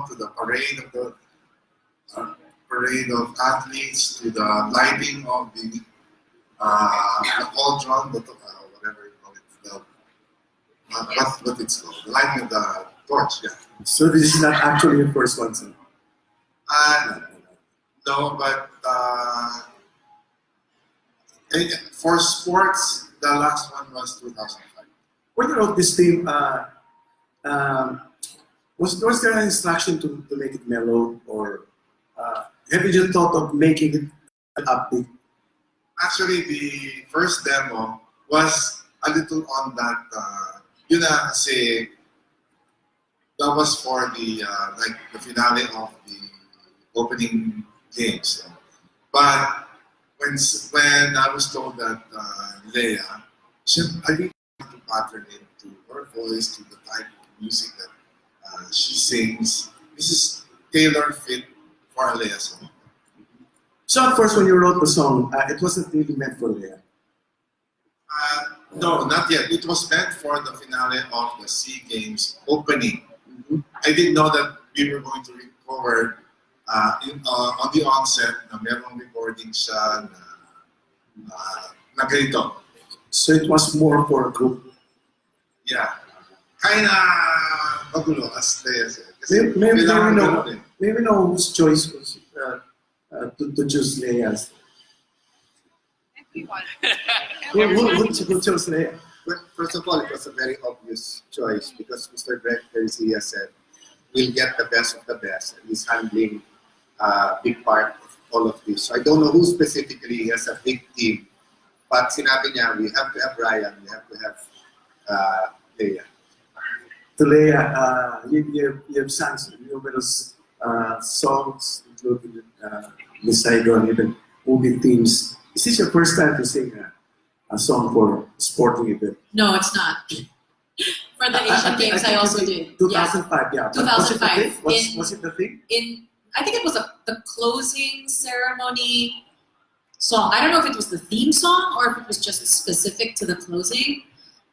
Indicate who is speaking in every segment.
Speaker 1: to the parade of athletes, to the lighting of the cauldron, whatever you call it, what it's called, the lighting of the torch. Yeah.
Speaker 2: So this is not actually your first one, sir?
Speaker 1: No, but for sports, the last one was 2005.
Speaker 2: When you wrote this theme, was there an instruction to make it mellow, or have you just thought of making it upbeat?
Speaker 1: Actually, the first demo was a little on that, yun na kasi that was for the like the finale of the opening games. But when I was told that Lea, I really want to pattern into her voice, to the type of music that she sings. This is tailor fit for a Lea song.
Speaker 2: So at first, when you wrote the song, it wasn't really meant for Lea.
Speaker 1: No, not yet. It was meant for the finale of the SEA Games opening. Mm-hmm. I didn't know that we were going to record on the onset na merong recording siya na ganito.
Speaker 2: So it was more for a group.
Speaker 1: Yeah. Kinda magulo, as Lea said.
Speaker 2: Maybe know whose choice was to choose Lea's. Who chose Lea?
Speaker 3: Well, first of all, it was a very obvious choice because Mr. Greg Garcia said, we'll get the best of the best, and he's handling a big part of all of this. So I don't know who specifically has a big team, but sinabi niya, we have to have Ryan, we have to have Lea.
Speaker 2: To Lea, you have sung numerous songs, including Miss Saigon, even movie themes. Is this your first time to sing a song for a sporting event?
Speaker 4: No, it's not. For the Asian Games, I also did.
Speaker 2: 2005, yeah.
Speaker 4: 2005.
Speaker 2: Was it the thing?
Speaker 4: I think it was the closing ceremony song. I don't know if it was the theme song or if it was just specific to the closing.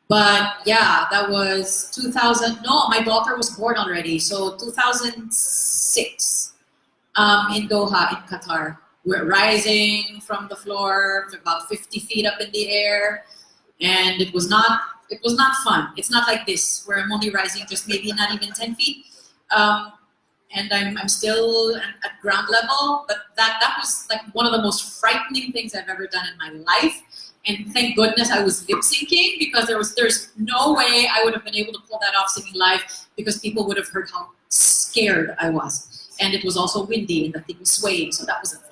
Speaker 4: But yeah, that was 2000. No, my daughter was born already. So 2006 in Doha, in Qatar. We're rising from the floor about 50 feet up in the air. And it was not fun. It's not like this, where I'm only rising just maybe not even 10 feet. And I'm still at ground level. But that was like one of the most frightening things I've ever done in my life. And thank goodness I was lip syncing, because there's no way I would have been able to pull that off singing live, because people would have heard how scared I was. And it was also windy and the thing was swaying, so that wasn't fun.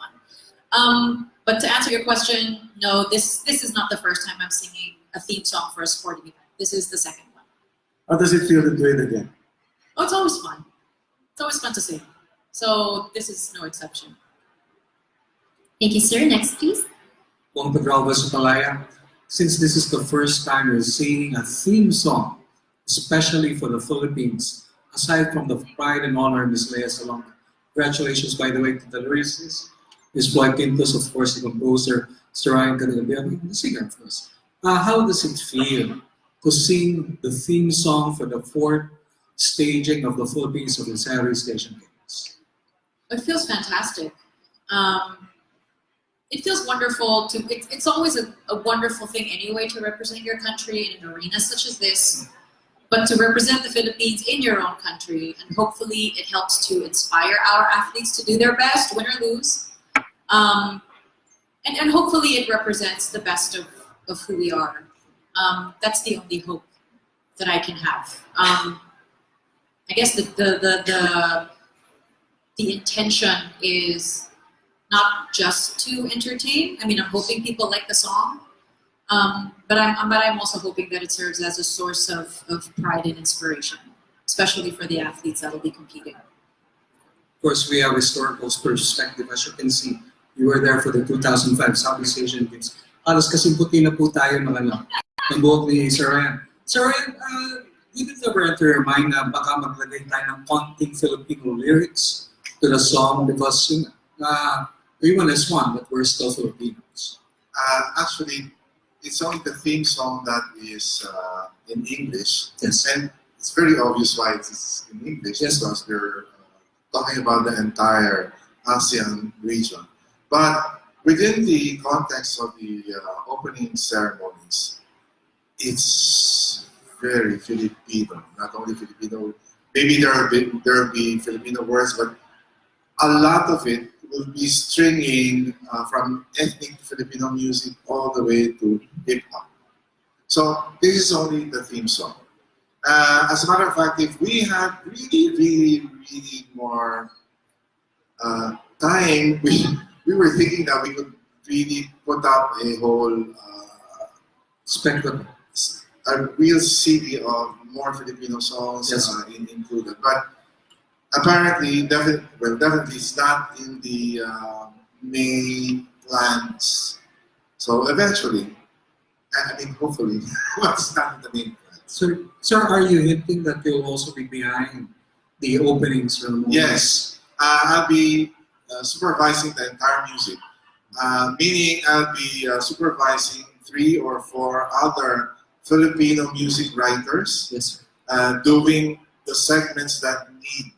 Speaker 4: But to answer your question, no, this is not the first time I'm singing a theme song for a sporting event. This is the second one.
Speaker 2: How does it feel to do it again?
Speaker 4: Oh, it's always fun. It's always fun to sing. So this is no exception.
Speaker 5: Thank you, sir. Next, please.
Speaker 6: Bong Pedralva Sutalaya, since this is the first time you're singing a theme song, especially for the Philippines, aside from the pride and honor of Ms. Lea Salonga, congratulations, by the way, to the lyricist, Ms. Floyd Quintos, of course, the composer, Mr. Ryan Cayabyab, the singer, of course. How does it feel to sing the theme song for the fourth staging of the Philippines of the Southeast Asian Games?
Speaker 4: It feels fantastic. It feels wonderful to. It's always a wonderful thing anyway to represent your country in an arena such as this, but to represent the Philippines in your own country, and hopefully it helps to inspire our athletes to do their best, win or lose. And hopefully it represents the best of who we are. That's the only hope that I can have. I guess the intention is not just to entertain. I mean, I'm hoping people like the song, but I'm also hoping that it serves as a source of pride and inspiration, especially for the athletes that will be competing.
Speaker 6: Of course, we have historical perspective. As you can see, you were there for the 2005 Southeast Asian Games. Halos kasing puti na po tayo ng buhok ni Sir Ryan. Sir Ryan, did it ever enter your mind na baka maglagay tayo ng konting Filipino lyrics to the song, because everyone is one, but we're still Filipinos?
Speaker 1: Actually, it's only the theme song that is in English.
Speaker 6: Yes.
Speaker 1: And it's very obvious why it's in English.
Speaker 6: Yes.
Speaker 1: Because talking about the entire ASEAN region. But within the context of the opening ceremonies, it's very Filipino. Not only Filipino, maybe there will be Filipino words, but a lot of it will be stringing from ethnic Filipino music all the way to hip hop. So this is only the theme song. As a matter of fact, if we had really more time, we were thinking that we could really put up a whole
Speaker 6: Spectacle.
Speaker 1: a real CD of more Filipino songs
Speaker 6: Yes.
Speaker 1: included. But apparently, definitely it's not in the main plans. So eventually, I mean, hopefully, it's not in the main plans.
Speaker 6: Sir, are you hinting that you'll also be behind the opening ceremony?
Speaker 1: Yes, I'll be supervising the entire music, meaning I'll be supervising 3 or 4 other Filipino music writers
Speaker 6: Yes, sir.
Speaker 1: doing the segments that need.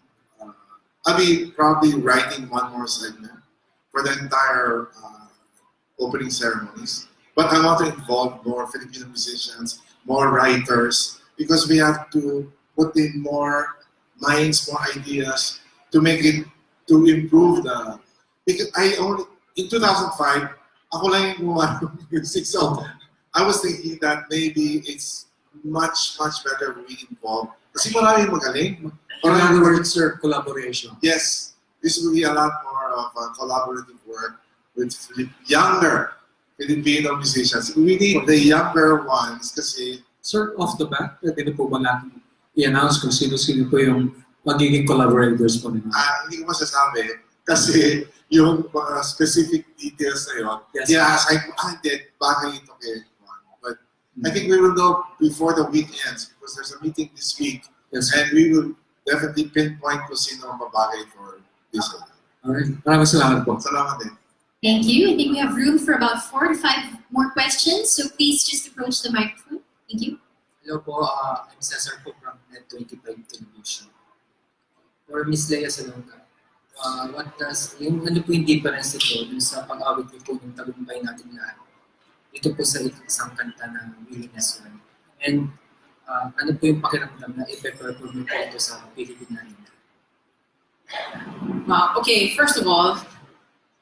Speaker 1: I'll be probably writing one more segment for the entire opening ceremonies. But I want to involve more Filipino musicians, more writers, because we have to put in more minds, more ideas to make it, to improve the. Because in 2005, ako lang yung gumawa ng music. So I was thinking that maybe it's much better we involve. Kasi maraming magaling.
Speaker 6: In other words, sir, collaboration.
Speaker 1: Yes, this will be a lot more of a collaborative work with younger Filipino musicians. We need the younger ones kasi
Speaker 6: Sir, off the bat, pwede na po ba natin i-announce kung sino-sino po yung magiging collaborators po ninyo?
Speaker 1: hindi ko masasabi kasi yung mga specific details na yun.
Speaker 6: Yes.
Speaker 1: Yeah, hindi, bagay ito kay Juan. But I think we will know before the week ends because there's a meeting this week
Speaker 6: Yes.
Speaker 1: and we will definitely pinpoint kung sino ang babagay for this one.
Speaker 6: Alright, maraming salamat po.
Speaker 1: Salamat din.
Speaker 5: Thank you. I think we have room for about 4 to 5 more questions, so please just approach the microphone. Thank you.
Speaker 7: Hello po, I'm Cesar po from Net25 Television. For Miss Lea Salonga, what does, yung ano po yung difference ito dun sa pag-awit niyo po ng tagumpay natin lahat? Ito po sa isang kanta na Willingness One. And ano po yung pakiramdam na i-perform niyo po ito sa Pilipinas?
Speaker 4: Okay, first of all,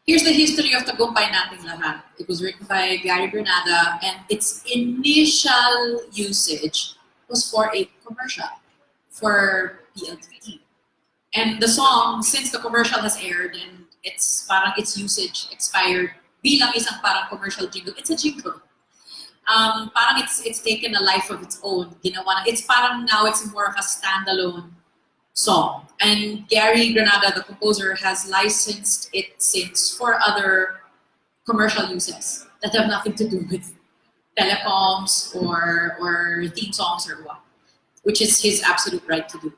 Speaker 4: here's the history of Tagumpay Nating Lahat. It was written by Gary Granada, and its initial usage was for a commercial for PLDT. And the song, since the commercial has aired and its usage expired, bilang isang parang commercial jingle, it's a jingle. Parang it's taken a life of its own. It's parang now it's more of a standalone song. And Gary Granada, the composer, has licensed it since for other commercial uses that have nothing to do with telecoms or theme songs or what, which is his absolute right to do.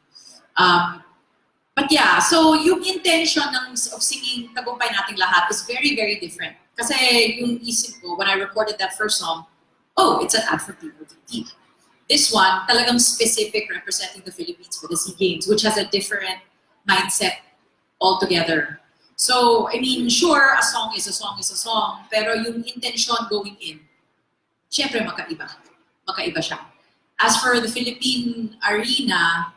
Speaker 4: But yeah, so yung intention of singing Tagumpay Nating Lahat is very different. Kasi yung isip ko, when I recorded that first song, oh, it's an ad for PLDT. This one, talagang specific representing the Philippines for the SEA Games, which has a different mindset altogether. So, I mean, sure, a song is a song, pero yung intention going in, syempre makaiba siya. As for the Philippine arena,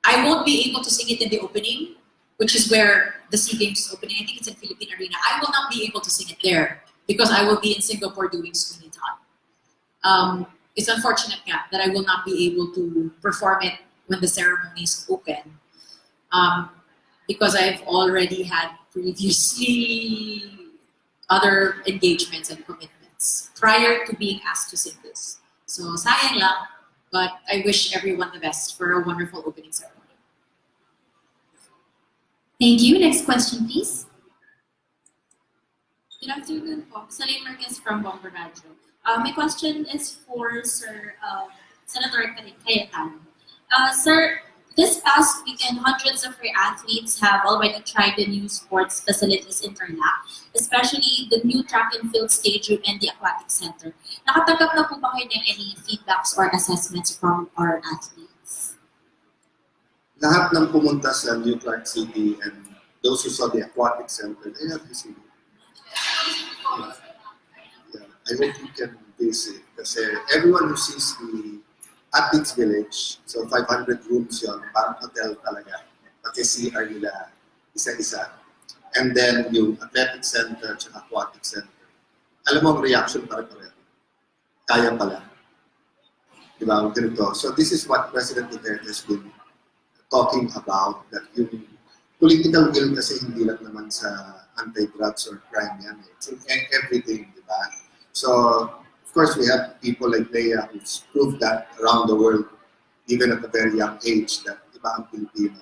Speaker 4: I won't be able to sing it in the opening, which is where the SEA Games is opening. I think it's in Philippine arena. I will not be able to sing it there because I will be in Singapore doing Sweeney Todd. It's unfortunate that I will not be able to perform it when the ceremony is open because I've already had previously other engagements and commitments prior to being asked to sing this. So sayang lang, but I wish everyone the best for a wonderful opening ceremony.
Speaker 5: Thank you. Next question, please.
Speaker 8: Good afternoon po. Salim Marquez from Bomber Radio. My question is for Sir Senator Cayetano. Sir, this past weekend, hundreds of your athletes have already tried the new sports facilities in Tarlac, especially the new track and field stadium and the aquatic center. Nakatanggap na po ba kayo ng any feedbacks or assessments from our athletes?
Speaker 3: lahat ng pumunta sa New Clark City and those who saw the aquatic center, they have to see it. Yeah, I hope you can visit. Kasi everyone who sees the Athletes Village, so 500 rooms yun, parang hotel talaga. Pati CR nila, isa-isa. And then yung athletic center at aquatic center. Alam mo ang reaction pare-pareho. Kaya pala. Diba? Ganito. So this is what President Duterte has been talking about, that yung political will kasi hindi lang naman sa anti-drugs or crime yan. It's in everything, di ba? So, of course, we have people like Lea who's proved that around the world, even at a very young age, that iba ang Pilipino.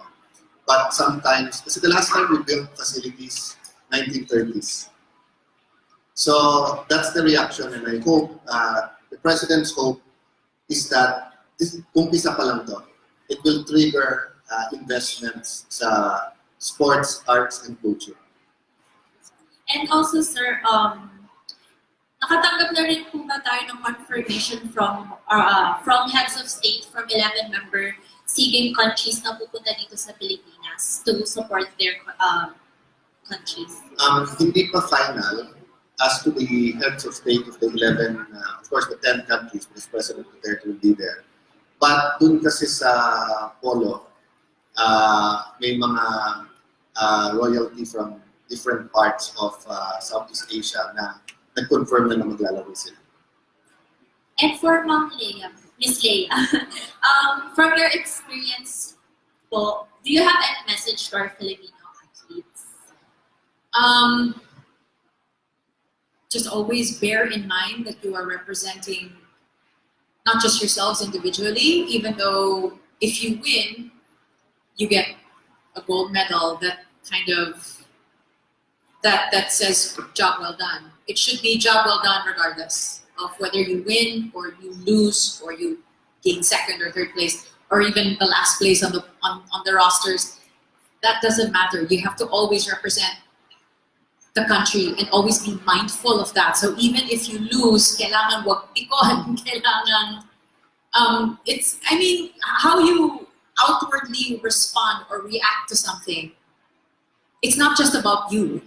Speaker 3: But sometimes, kasi the last time we built facilities, 1930s. So, that's the reaction, and I hope, the President's hope is that, kumpisa pa lang to, it will trigger investments sa sports, arts, and culture.
Speaker 8: And also, sir, nakatanggap na rin po ba tayo ng confirmation from heads of state from 11 member SEA countries na pupunta dito sa Pilipinas to support their countries?
Speaker 3: Hindi pa final as to the heads of state of the 11, of course the 10 countries, because President Duterte will be there. But dun kasi sa polo, may mga royalty from different parts of Southeast Asia na nag-confirm na maglalaro sila.
Speaker 8: And for Ma'am Lea, Miss Lea, from your experience po, do you have any message to our Filipino athletes?
Speaker 4: Just always bear in mind that you are representing not just yourselves individually, even though if you win, you get a gold medal that kind of, that says job well done. It should be job well done regardless of whether you win or you lose or you gain second or third place or even the last place on the rosters. That doesn't matter. You have to always represent the country and always be mindful of that. So even if you lose, kailangan wag pikon, kailangan it's, I mean, how you outwardly respond or react to something, it's not just about you.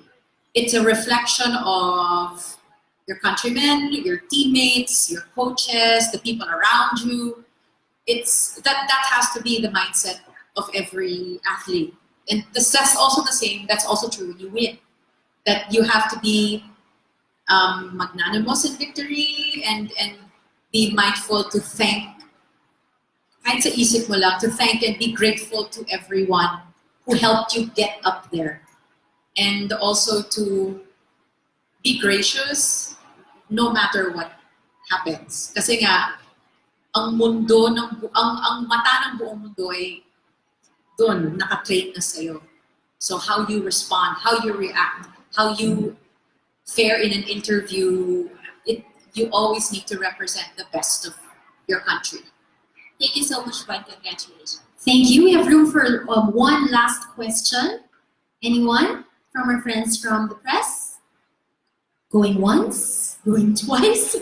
Speaker 4: It's a reflection of your countrymen, your teammates, your coaches, the people around you. It's that has to be the mindset of every athlete. And that's also the same, that's also true when you win. That you have to be magnanimous in victory and be mindful to thank, kahit sa isip mo lang, to thank and be grateful to everyone who helped you get up there. And also to be gracious no matter what happens. Kasi nga, ang mundo, ang mata ng buong mundo ay doon, nakatrain na sa'yo. So how you respond, how you react, how you fare in an interview, you always need to represent the best of your country.
Speaker 8: Thank you so much, and congratulations.
Speaker 5: Thank you. We have room for one last question. Anyone from our friends from the press? Going once? Going twice?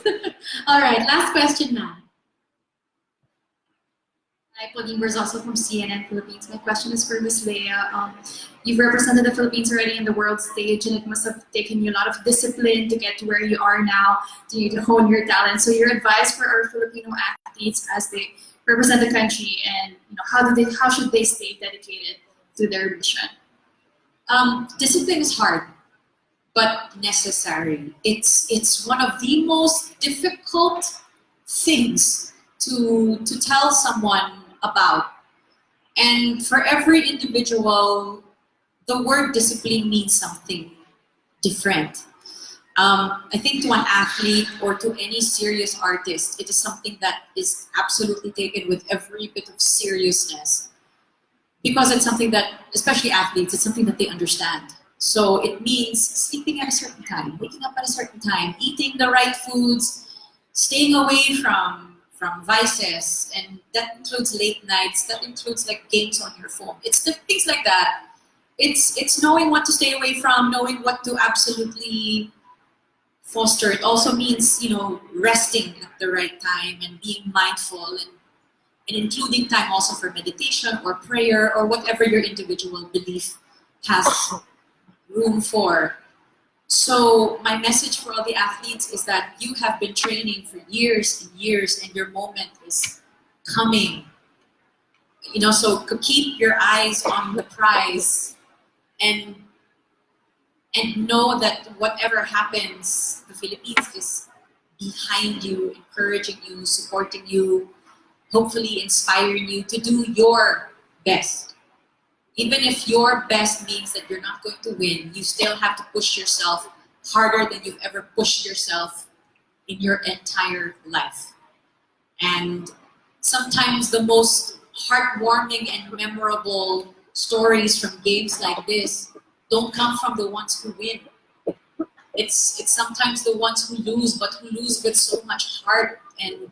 Speaker 5: All right, last question now. Hi, Pauline also from CNN Philippines. My question is for Ms. Lea. You've represented the Philippines already in the world stage, and it must have taken you a lot of discipline to get to where you are now, to hone your talent. So your advice for our Filipino athletes as they represent the country, and how should they stay dedicated to their mission?
Speaker 4: Discipline is hard, but necessary. It's one of the most difficult things to tell someone about. And for every individual, the word discipline means something different. I think to an athlete or to any serious artist, it is something that is absolutely taken with every bit of seriousness. Because it's something that, especially athletes, it's something that they understand. So it means sleeping at a certain time, waking up at a certain time, eating the right foods, staying away from vices, and that includes late nights, that includes like games on your phone. It's the things like that. It's knowing what to stay away from, knowing what to absolutely foster. It also means, resting at the right time and being mindful and and including time also for meditation or prayer or whatever your individual belief has room for. So my message for all the athletes is that you have been training for years and years, and your moment is coming. So keep your eyes on the prize, and know that whatever happens, the Philippines is behind you, encouraging you, supporting you, hopefully inspiring you to do your best. Even if your best means that you're not going to win, you still have to push yourself harder than you've ever pushed yourself in your entire life. And sometimes the most heartwarming and memorable stories from games like this don't come from the ones who win. It's sometimes the ones who lose, but who lose with so much heart and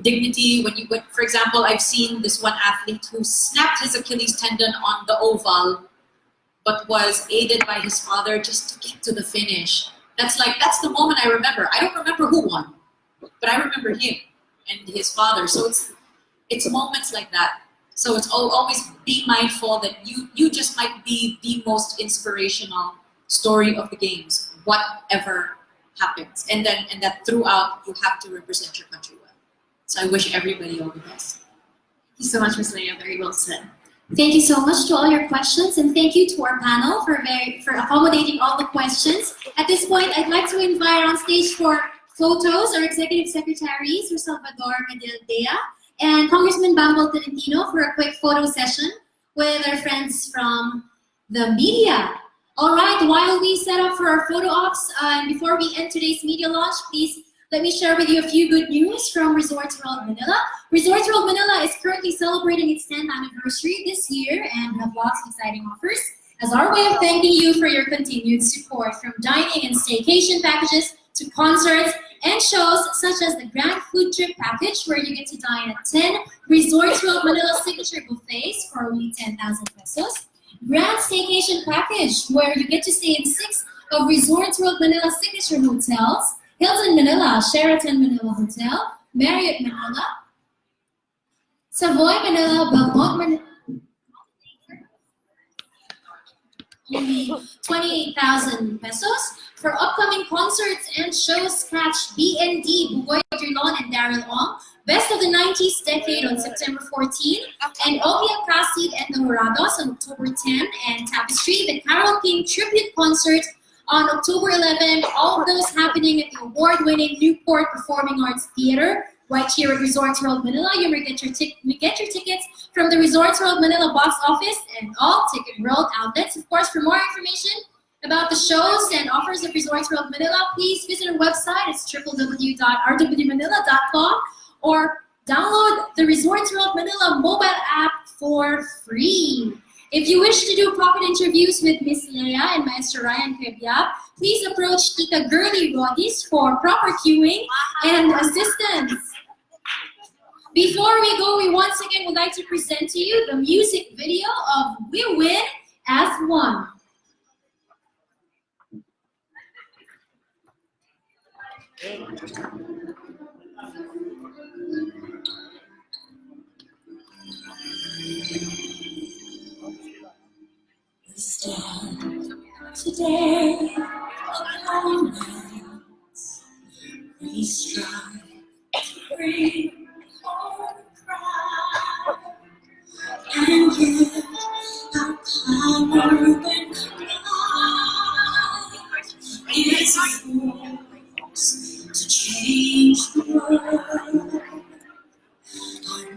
Speaker 4: dignity. For example, I've seen this one athlete who snapped his Achilles tendon on the oval, but was aided by his father just to get to the finish. That's the moment I remember. I don't remember who won, but I remember him and his father. So it's moments like that. So it's always be mindful that you just might be the most inspirational story of the games, whatever happens, and that throughout you have to represent your country well. So I wish everybody all the best.
Speaker 5: Thank you so much, Ms. Lea. Very well said. Thank you so much to all your questions, and thank you to our panel for accommodating all the questions. At this point, I'd like to invite on stage for photos our Executive Secretary, Sir Salvador Medel-Dea, and Congressman Bambol Tolentino for a quick photo session with our friends from the media. All right, while we set up for our photo ops, and before we end today's media launch, please let me share with you a few good news from Resorts World Manila. Resorts World Manila is currently celebrating its 10th anniversary this year and have lots of exciting offers as our way of thanking you for your continued support, from dining and staycation packages to concerts and shows such as the Grand Food Trip Package, where you get to dine at 10 Resorts World Manila signature buffets for only 10,000 pesos. Grand Staycation Package, where you get to stay in 6 of Resorts World Manila signature hotels: Hilton Manila, Sheraton Manila Hotel, Marriott Manila, Savoy Manila, Belmont Manila. Only 28,000 pesos. For upcoming concerts and shows, catch BND, Bugoy Dirlon and Daryl Ong, Best of the 90s Decade on September 14, and Obia Prasid and the Morados on October 10, and Tapestry, the Carol King Tribute Concert on October 11. All of those happening at the award-winning Newport Performing Arts Theater, right here at Resorts World Manila. You may get your tickets from the Resorts World Manila box office and all Ticket World outlets. Of course, for more information about the shows and offers of Resorts World Manila, please visit our website. It's www.rwmanila.com, or download the Resorts World Manila mobile app for free. If you wish to do pocket interviews with Ms. Lea and Maestro Ryan Cayabyab, please approach Tita Girly Rodis for proper queuing and assistance. Before we go, we once again would like to present to you the music video of We Win as One.
Speaker 9: We stand today upon lands. We strive to bring home pride, and yet our power when combined is a force to change the world.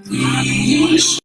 Speaker 9: Our nation